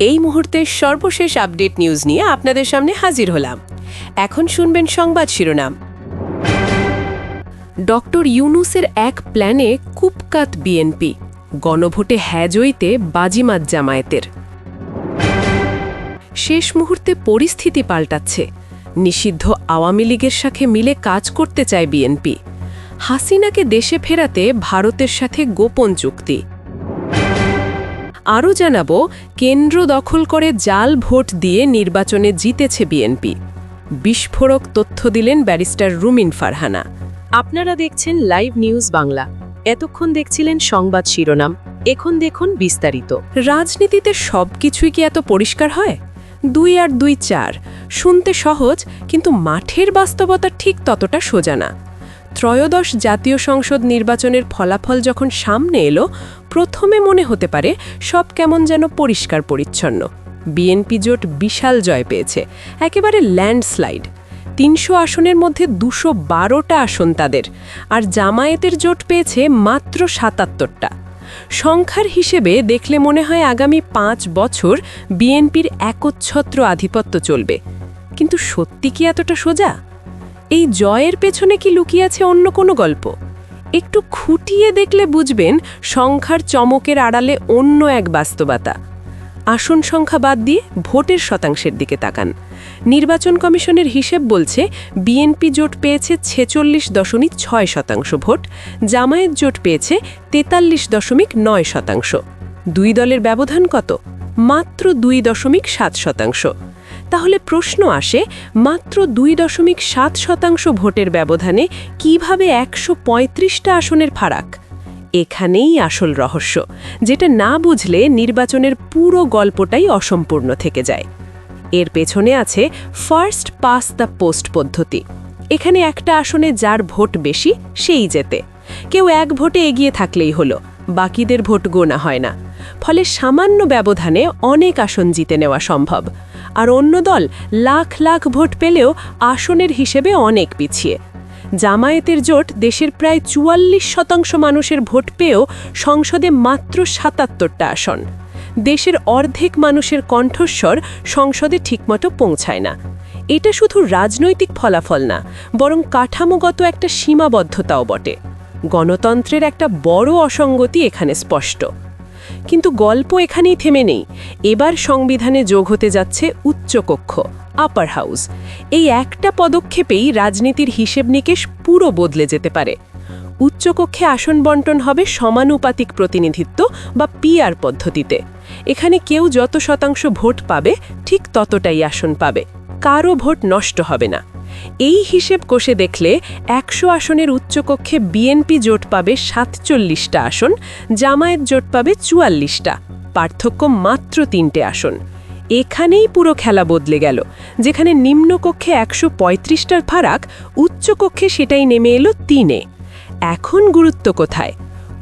এই মুহূর্তের সর্বশেষ আপডেট নিউজ নিয়ে আপনাদের সামনে হাজির হলাম। এখন শুনবেন সংবাদ শিরোনাম। ডক্টর ইউনূসের এক প্ল্যানে কুপকাত বিএনপি, গণভোটে হ্যাঁ জয়ীতে বাজিমাত জামায়াতের। শেষ মুহূর্তে পরিস্থিতি পাল্টাচ্ছে। নিষিদ্ধ আওয়ামী লীগের সাথে মিলে কাজ করতে চায় বিএনপি। হাসিনাকে দেশে ফেরাতে ভারতের সাথে গোপন চুক্তি। আরও জানাব, কেন্দ্র দখল করে জাল ভোট দিয়ে নির্বাচনে জিতেছে বিএনপি। বিস্ফোরক তথ্য দিলেন ব্যারিস্টার রুমিন ফারহানা। আপনারা দেখছেন লাইভ নিউজ বাংলা। এতক্ষণ দেখছিলেন সংবাদ শিরোনাম, এখন দেখুন বিস্তারিত। রাজনীতিতে সবকিছুই কি এত পরিষ্কার হয়? 2 আর 2 4 শুনতে সহজ, কিন্তু মাঠের বাস্তবতা ঠিক ততটা সোজা না। ত্রয়োদশ জাতীয় সংসদ নির্বাচনের ফলাফল যখন সামনে এলো, প্রথমে মনে হতে পারে সব কেমন যেন পরিষ্কার পরিচ্ছন্ন। বিএনপি জোট বিশাল জয় পেয়েছে, একেবারে ল্যান্ডস্লাইড। 300 আসনের মধ্যে 212টা আসন তাদের, আর জামায়াতের জোট পেয়েছে মাত্র 77টা। সংখ্যার হিসেবে দেখলে মনে হয় আগামী 5 বছর বিএনপির একচ্ছত্র আধিপত্য চলবে। কিন্তু সত্যি কি এতটা সোজা? এই জয়ের পেছনে কি লুকিয়ে আছে অন্য কোনো গল্প? একটু খুঁটিয়ে দেখলে বুঝবেন সংখ্যার চমকের আড়ালে অন্য এক বাস্তবতা। আসন সংখ্যা বাদ দিয়ে ভোটের শতাংশের দিকে তাকান। নির্বাচন কমিশনের হিসেব বলছে বিএনপি জোট পেয়েছে 46.6% ভোট, জামায়াত জোট পেয়েছে 43.9%। দুই দলের ব্যবধান কত? মাত্র 2.7%। তাহলে প্রশ্ন আসে, মাত্র 2.7% ভোটের ব্যবধানে কিভাবে 135টা আসনের ফারাক? এখানেই আসল রহস্য, যেটা না বুঝলে নির্বাচনের পুরো গল্পটাই অসম্পূর্ণ থেকে যায়। এর পেছনে আছে ফার্স্ট পাস দ্য পোস্ট পদ্ধতি। এখানে একটা আসনে যার ভোট বেশি সেই জেতে। কেউ এক ভোটে এগিয়ে থাকলেই হলো, বাকিদের ভোট গোনা হয় না। ফলে সামান্য ব্যবধানে অনেক আসন জিতে নেওয়া সম্ভব। আর অন্য দল লাখ লাখ ভোট পেলেও আসনের হিসেবে অনেক পিছিয়ে। জামায়াতের জোট দেশের প্রায় 44% মানুষের ভোট পেয়েও সংসদে মাত্র 77টা আসন। দেশের অর্ধেক মানুষের কণ্ঠস্বর সংসদে ঠিকমতো পৌঁছায় না। এটা শুধু রাজনৈতিক ফলাফল না, বরং কাঠামোগত একটা সীমাবদ্ধতাও বটে। গণতন্ত্রের একটা বড় অসঙ্গতি এখানে স্পষ্ট। কিন্তু গল্প এখানেই থেমে নেই। এবার সংবিধানে যোগ হতে যাচ্ছে উচ্চকক্ষ, আপার হাউস। এই একটা পদক্ষেপেই রাজনীতির হিসেব নিকেশ পুরো বদলে যেতে পারে। উচ্চকক্ষে আসন বন্টন হবে সমানুপাতিক প্রতিনিধিত্ব বা পিআর পদ্ধতিতে। এখানে কেউ যত শতাংশ ভোট পাবে ঠিক ততটাই আসন পাবে, কারও ভোট নষ্ট হবে না। এই হিসেব কষে দেখলে 100 আসনের উচ্চকক্ষে বিএনপি জোট পাবে 47টা আসন, জামায়াত জোট পাবে 44টা, পার্থক্য মাত্র 3টে আসন। এখানেই পুরো খেলা বদলে গেল। যেখানে নিম্নকক্ষে 135টার ফারাক, উচ্চকক্ষে সেটাই নেমে এলো 3-এ। এখন গুরুত্ব কোথায়?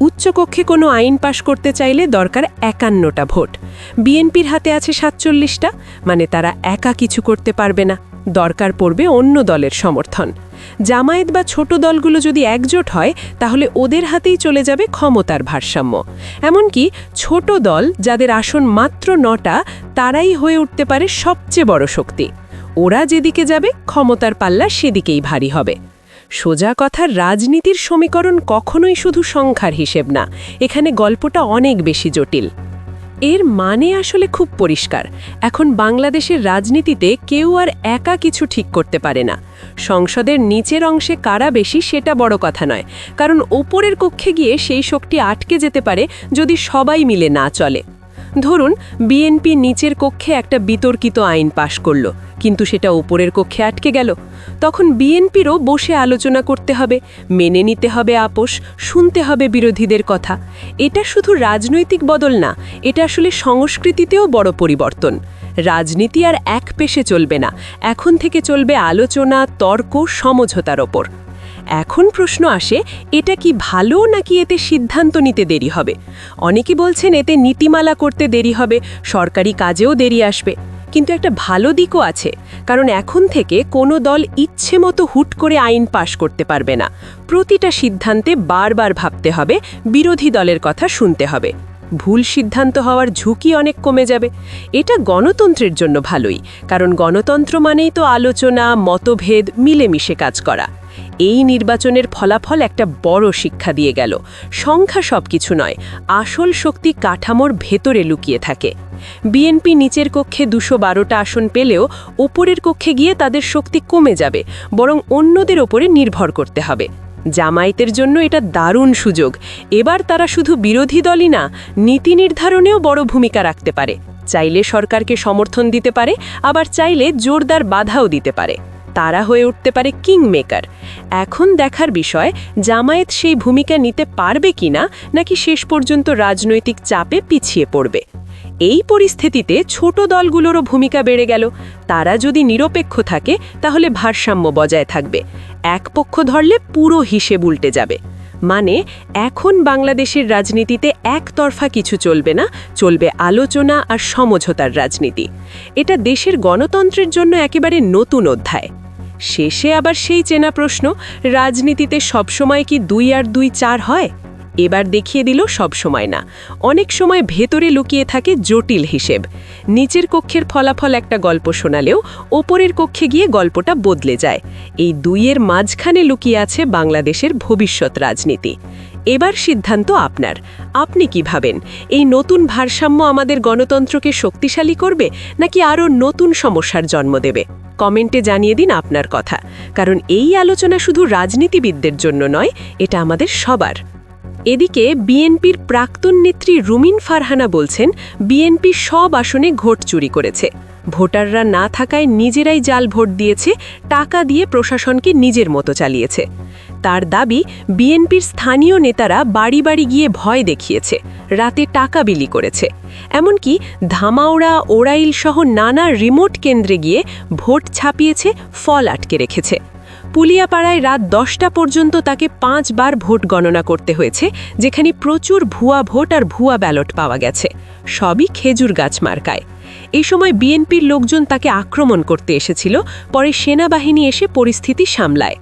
উচ্চকক্ষে কোনো আইন পাশ করতে চাইলে দরকার 51টা ভোট। বিএনপির হাতে আছে 47টা, মানে তারা একা কিছু করতে পারবে না, দরকার পড়বে অন্য দলের সমর্থন। জামায়াত বা ছোট দলগুলো যদি একজোট হয়, তাহলে ওদের হাতেই চলে যাবে ক্ষমতার ভারসাম্য। এমনকি ছোট দল যাদের আসন মাত্র 9টা, তারাই হয়ে উঠতে পারে সবচেয়ে বড় শক্তি। ওরা যেদিকে যাবে ক্ষমতার পাল্লা সেদিকেই ভারী হবে। সোজা কথা, রাজনীতির সমীকরণ কখনোই শুধু সংখ্যার হিসেব না, এখানে গল্পটা অনেক বেশি জটিল। এর মানে আসলে খুব পরিষ্কার। এখন বাংলাদেশের রাজনীতিতে কেউ আর একা কিছু ঠিক করতে পারে না। সংসদের নিচের অংশে কারা বেশি সেটা বড় কথা নয়, কারণ ওপরের কক্ষে গিয়ে সেই শক্তি আটকে যেতে পারে যদি সবাই মিলে না চলে। ধরুন বিএনপি নিচের কক্ষে একটা বিতর্কিত আইন পাশ করল, কিন্তু সেটা উপরের কক্ষে আটকে গেল। তখন বিএনপিরও বসে আলোচনা করতে হবে, মেনে নিতে হবে আপোষ, শুনতে হবে বিরোধীদের কথা। এটা শুধু রাজনৈতিক বদল না, এটা আসলে সংস্কৃতিতেও বড় পরিবর্তন। রাজনীতি আর এক পেশে চলবে না, এখন থেকে চলবে আলোচনা, তর্ক, সমঝোতার ওপর। এখন প্রশ্ন আসে, এটা কি ভালো নাকি এতে সিদ্ধান্ত নিতে দেরি হবে? অনেকে বলছেন এতে নীতিমালা করতে দেরি হবে, সরকারি কাজেও দেরি আসবে। কিন্তু একটা ভালো দিকও আছে, কারণ এখন থেকে কোনো দল ইচ্ছে মতো হুট করে আইন পাশ করতে পারবে না। প্রতিটা সিদ্ধান্তে বারবার ভাবতে হবে, বিরোধী দলের কথা শুনতে হবে। ভুল সিদ্ধান্ত হওয়ার ঝুঁকি অনেক কমে যাবে। এটা গণতন্ত্রের জন্য ভালোই, কারণ গণতন্ত্র মানেই তো আলোচনা, মতভেদ মিলেমিশে কাজ করা। এই নির্বাচনের ফলাফল একটা বড় শিক্ষা দিয়ে গেল, সংখ্যা সবকিছু নয়, আসল শক্তি কাঠামোর ভেতরে লুকিয়ে থাকে। বিএনপি নিচের কক্ষে 212টা আসন পেলেও ওপরের কক্ষে গিয়ে তাদের শক্তি কমে যাবে, বরং অন্যদের ওপরে নির্ভর করতে হবে। জামায়াতের জন্য এটা দারুণ সুযোগ। এবার তারা শুধু বিরোধী দলই না, নীতি নির্ধারণেও বড় ভূমিকা রাখতে পারে। চাইলে সরকারকে সমর্থন দিতে পারে, আবার চাইলে জোরদার বাধাও দিতে পারে। তারা হয়ে উঠতে পারে কিং মেকার। এখন দেখার বিষয়, জামায়াত সেই ভূমিকা নিতে পারবে কিনা, নাকি শেষ পর্যন্ত রাজনৈতিক চাপে পিছিয়ে পড়বে। এই পরিস্থিতিতে ছোট দলগুলোরও ভূমিকা বেড়ে গেল। তারা যদি নিরপেক্ষ থাকে তাহলে ভারসাম্য বজায় থাকবে। এক পক্ষ ধরলে পুরো হিসেব উল্টে যাবে। মানে এখন বাংলাদেশের রাজনীতিতে একতরফা কিছু চলবে না, চলবে আলোচনা আর সমঝোতার রাজনীতি। এটা দেশের গণতন্ত্রের জন্য একেবারে নতুন অধ্যায়। শেষে আবার সেই চেনা প্রশ্ন, রাজনীতিতে সবসময় কি 2 আর 2 4 হয়? এবার দেখিয়ে দিল সবসময় না। অনেক সময় ভেতরে লুকিয়ে থাকে জটিল হিসেব। নিচের কক্ষের ফলাফল একটা গল্প শোনালেও ওপরের কক্ষে গিয়ে গল্পটা বদলে যায়। এই দুইয়ের মাঝখানে লুকিয়ে আছে বাংলাদেশের ভবিষ্যৎ রাজনীতি। এবার সিদ্ধান্ত আপনার। আপনি কি ভাবেন, এই নতুন ভারসাম্য আমাদের গণতন্ত্রকে শক্তিশালী করবে, নাকি আরও নতুন সমস্যার জন্ম দেবে? কমেন্টে জানিয়ে দিন আপনার কথা, কারণ এই আলোচনা শুধু রাজনীতিবিদদের জন্য নয়, এটা আমাদের সবার। এদিকে বিএনপির প্রাক্তন নেত্রী রুমিন ফারহানা বলছেন, বিএনপি সব আসনে ভোট চুরি করেছে। ভোটাররা না থাকায় নিজেরাই জাল ভোট দিয়েছে, টাকা দিয়ে প্রশাসনকে নিজের মতো চালিয়েছে। তার দাবি, বিএনপির স্থানীয় নেতারা বাড়ি বাড়ি গিয়ে ভয় দেখিয়েছে, রাতে টাকা বিলি করেছে। এমনকি ধামাউড়া, ওরাইল সহ নানা রিমোট কেন্দ্রে গিয়ে ভোট ছাপিয়েছে, ফল আটকে রেখেছে। পুলিয়াপাড়ায় রাত 10টা পর্যন্ত তাকে 5 বার ভোট গণনা করতে হয়েছে, যেখানে প্রচুর ভুয়া ভোট আর ভুয়া ব্যালট পাওয়া গেছে, সবই খেজুর গাছ মার্কায়। এই সময় বিএনপির লোকজন তাকে আক্রমণ করতে এসেছিল, পরে সেনাবাহিনী এসে পরিস্থিতি সামলায়।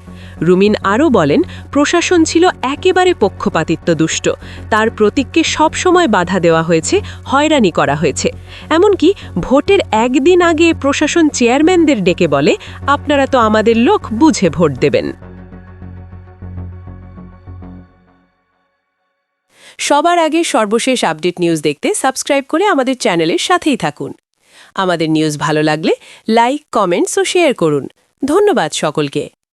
রুমিন আরও বলেন, প্রশাসন ছিল একেবারে পক্ষপাতিত্ব দুষ্ট। তার প্রতীককে সবসময় বাধা দেওয়া হয়েছে, হয়রানি করা হয়েছে। এমনকি ভোটের একদিন আগে প্রশাসন চেয়ারম্যানদের ডেকে বলে, আপনারা তো আমাদের লোক, বুঝে ভোট দেবেন। সবার আগে সর্বশেষ আপডেট নিউজ দেখতে সাবস্ক্রাইব করে আমাদের চ্যানেলের সাথেই থাকুন। আমাদের নিউজ ভালো লাগলে লাইক, কমেন্টস ও শেয়ার করুন। ধন্যবাদ সকলকে।